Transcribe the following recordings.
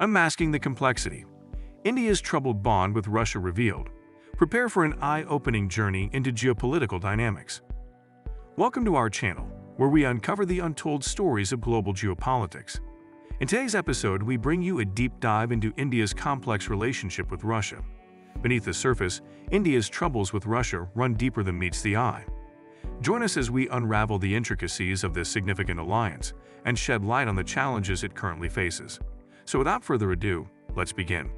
Unmasking the complexity. India's troubled bond with Russia revealed. Prepare for an eye-opening journey into geopolitical dynamics. Welcome to our channel, where we uncover the untold stories of global geopolitics. In today's episode, we bring you a deep dive into India's complex relationship with Russia. Beneath the surface, India's troubles with Russia run deeper than meets the eye. Join us as we unravel the intricacies of this significant alliance and shed light on the challenges it currently faces. So without further ado, let's begin.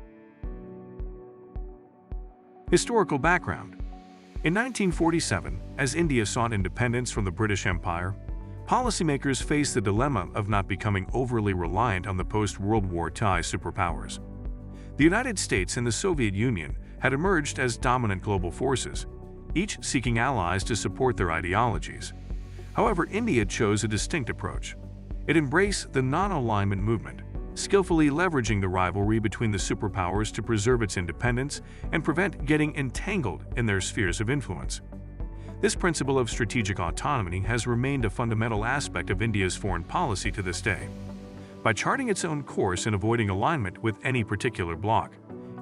Historical background. In 1947, as India sought independence from the British Empire, policymakers faced the dilemma of not becoming overly reliant on the post-World War II superpowers. The United States and the Soviet Union had emerged as dominant global forces, each seeking allies to support their ideologies. However, India chose a distinct approach. It embraced the non-alignment movement, skillfully leveraging the rivalry between the superpowers to preserve its independence and prevent getting entangled in their spheres of influence. This principle of strategic autonomy has remained a fundamental aspect of India's foreign policy to this day. By charting its own course and avoiding alignment with any particular bloc,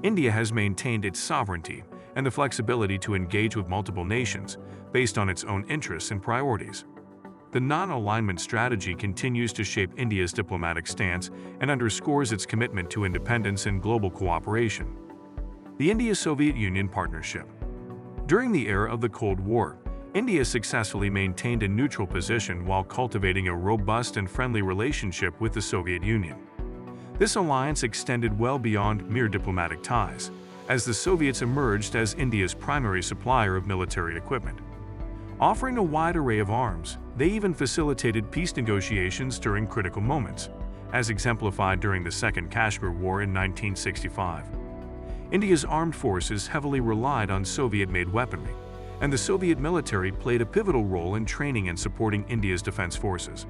India has maintained its sovereignty and the flexibility to engage with multiple nations based on its own interests and priorities. The non-alignment strategy continues to shape India's diplomatic stance and underscores its commitment to independence and global cooperation. The India-Soviet Union partnership. During the era of the Cold War, India successfully maintained a neutral position while cultivating a robust and friendly relationship with the Soviet Union. This alliance extended well beyond mere diplomatic ties, as the Soviets emerged as India's primary supplier of military equipment. Offering a wide array of arms, they even facilitated peace negotiations during critical moments, as exemplified during the Second Kashmir War in 1965. India's armed forces heavily relied on Soviet-made weaponry, and the Soviet military played a pivotal role in training and supporting India's defense forces.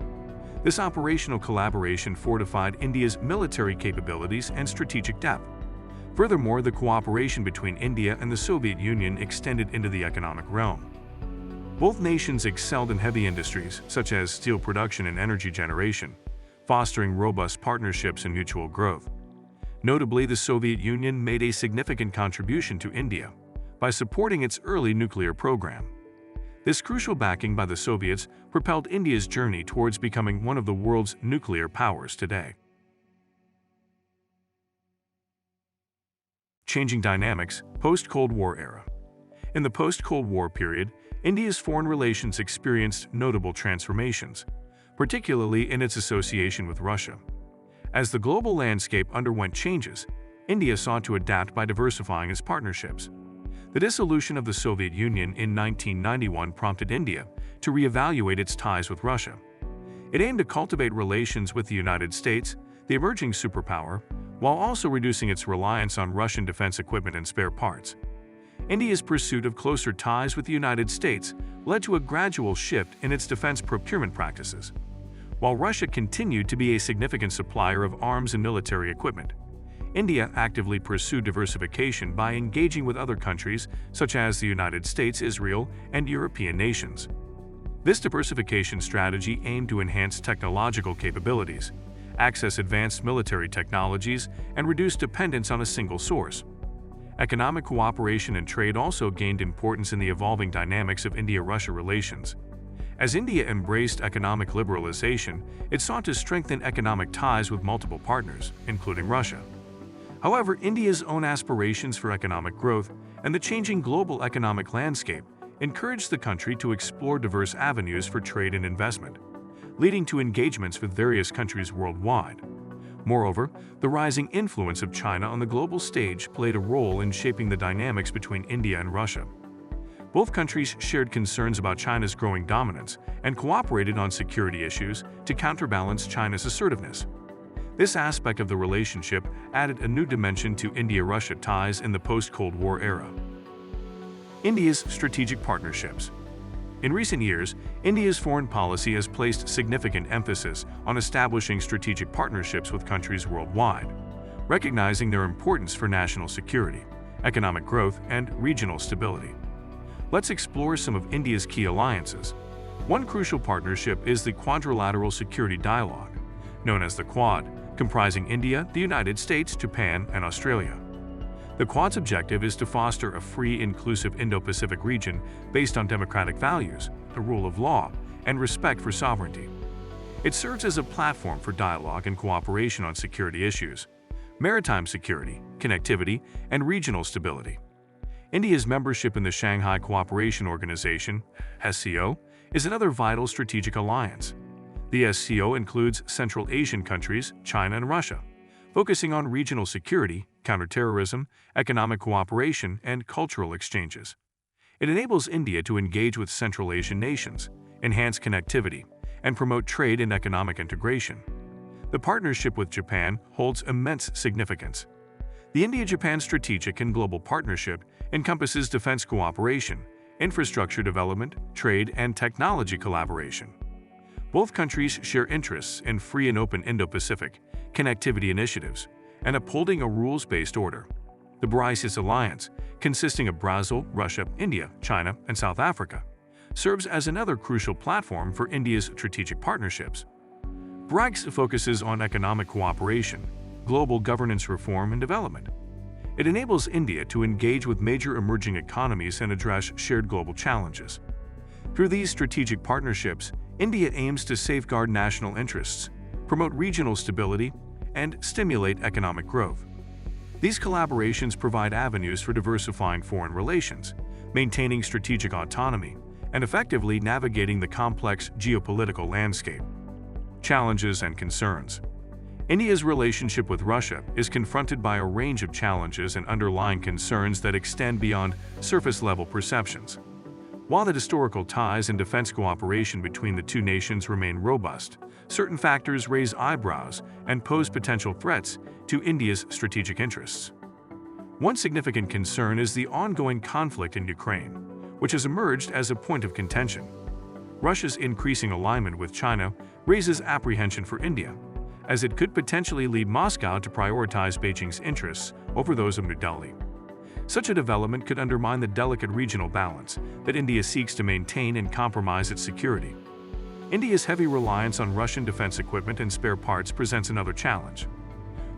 This operational collaboration fortified India's military capabilities and strategic depth. Furthermore, the cooperation between India and the Soviet Union extended into the economic realm. Both nations excelled in heavy industries, such as steel production and energy generation, fostering robust partnerships and mutual growth. Notably, the Soviet Union made a significant contribution to India by supporting its early nuclear program. This crucial backing by the Soviets propelled India's journey towards becoming one of the world's nuclear powers today. Changing dynamics, post-Cold War era. In the post-Cold War period, India's foreign relations experienced notable transformations, particularly in its association with Russia. As the global landscape underwent changes, India sought to adapt by diversifying its partnerships. The dissolution of the Soviet Union in 1991 prompted India to reevaluate its ties with Russia. It aimed to cultivate relations with the United States, the emerging superpower, while also reducing its reliance on Russian defense equipment and spare parts. India's pursuit of closer ties with the United States led to a gradual shift in its defense procurement practices. While Russia continued to be a significant supplier of arms and military equipment, India actively pursued diversification by engaging with other countries such as the United States, Israel, and European nations. This diversification strategy aimed to enhance technological capabilities, access advanced military technologies, and reduce dependence on a single source. Economic cooperation and trade also gained importance in the evolving dynamics of India-Russia relations. As India embraced economic liberalization, it sought to strengthen economic ties with multiple partners, including Russia. However, India's own aspirations for economic growth and the changing global economic landscape encouraged the country to explore diverse avenues for trade and investment, leading to engagements with various countries worldwide. Moreover, the rising influence of China on the global stage played a role in shaping the dynamics between India and Russia. Both countries shared concerns about China's growing dominance and cooperated on security issues to counterbalance China's assertiveness. This aspect of the relationship added a new dimension to India-Russia ties in the post-Cold War era. India's strategic partnerships. In recent years, India's foreign policy has placed significant emphasis on establishing strategic partnerships with countries worldwide, recognizing their importance for national security, economic growth, and regional stability. Let's explore some of India's key alliances. One crucial partnership is the Quadrilateral Security Dialogue, known as the Quad, comprising India, the United States, Japan, and Australia. The Quad's objective is to foster a free, inclusive Indo-Pacific region based on democratic values, the rule of law, and respect for sovereignty. It serves as a platform for dialogue and cooperation on security issues, maritime security, connectivity, and regional stability. India's membership in the Shanghai Cooperation Organization, SCO, is another vital strategic alliance. The SCO includes Central Asian countries, China and Russia, focusing on regional security, counterterrorism, economic cooperation, and cultural exchanges. It enables India to engage with Central Asian nations, enhance connectivity, and promote trade and economic integration. The partnership with Japan holds immense significance. The India-Japan Strategic and Global Partnership encompasses defense cooperation, infrastructure development, trade, and technology collaboration. Both countries share interests in free and open Indo-Pacific connectivity initiatives and upholding a rules-based order. The BRICS Alliance, consisting of Brazil, Russia, India, China, and South Africa, serves as another crucial platform for India's strategic partnerships. BRICS focuses on economic cooperation, global governance reform, and development. It enables India to engage with major emerging economies and address shared global challenges. Through these strategic partnerships, India aims to safeguard national interests, promote regional stability, and stimulate economic growth. These collaborations provide avenues for diversifying foreign relations, maintaining strategic autonomy, and effectively navigating the complex geopolitical landscape. Challenges and concerns. India's relationship with Russia is confronted by a range of challenges and underlying concerns that extend beyond surface-level perceptions. While the historical ties and defense cooperation between the two nations remain robust, certain factors raise eyebrows and pose potential threats to India's strategic interests. One significant concern is the ongoing conflict in Ukraine, which has emerged as a point of contention. Russia's increasing alignment with China raises apprehension for India, as it could potentially lead Moscow to prioritize Beijing's interests over those of New Delhi. Such a development could undermine the delicate regional balance that India seeks to maintain and compromise its security. India's heavy reliance on Russian defense equipment and spare parts presents another challenge.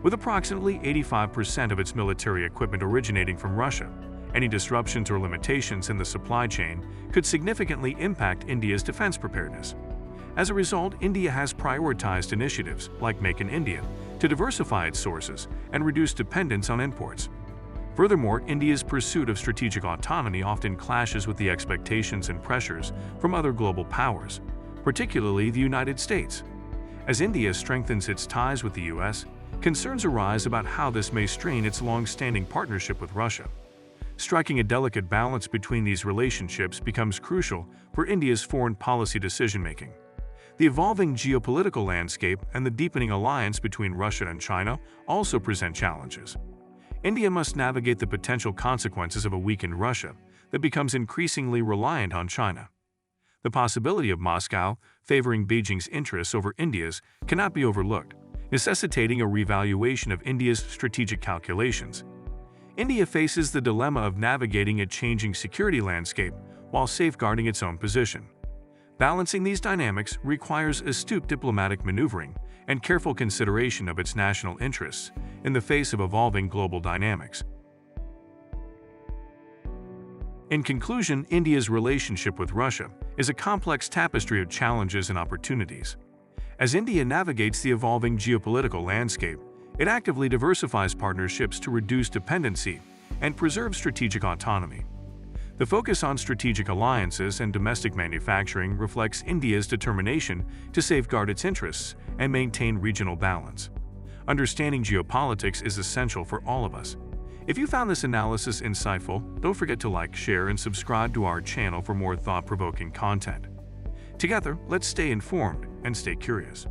With approximately 85% of its military equipment originating from Russia, any disruptions or limitations in the supply chain could significantly impact India's defense preparedness. As a result, India has prioritized initiatives like Make in India to diversify its sources and reduce dependence on imports. Furthermore, India's pursuit of strategic autonomy often clashes with the expectations and pressures from other global powers, particularly the United States. As India strengthens its ties with the U.S., concerns arise about how this may strain its long-standing partnership with Russia. Striking a delicate balance between these relationships becomes crucial for India's foreign policy decision-making. The evolving geopolitical landscape and the deepening alliance between Russia and China also present challenges. India must navigate the potential consequences of a weakened Russia that becomes increasingly reliant on China. The possibility of Moscow favoring Beijing's interests over India's cannot be overlooked, necessitating a revaluation of India's strategic calculations. India faces the dilemma of navigating a changing security landscape while safeguarding its own position. Balancing these dynamics requires astute diplomatic maneuvering and careful consideration of its national interests in the face of evolving global dynamics. In conclusion, India's relationship with Russia is a complex tapestry of challenges and opportunities. As India navigates the evolving geopolitical landscape, it actively diversifies partnerships to reduce dependency and preserve strategic autonomy. The focus on strategic alliances and domestic manufacturing reflects India's determination to safeguard its interests and maintain regional balance. Understanding geopolitics is essential for all of us. If you found this analysis insightful, don't forget to like, share, and subscribe to our channel for more thought-provoking content. Together, let's stay informed and stay curious.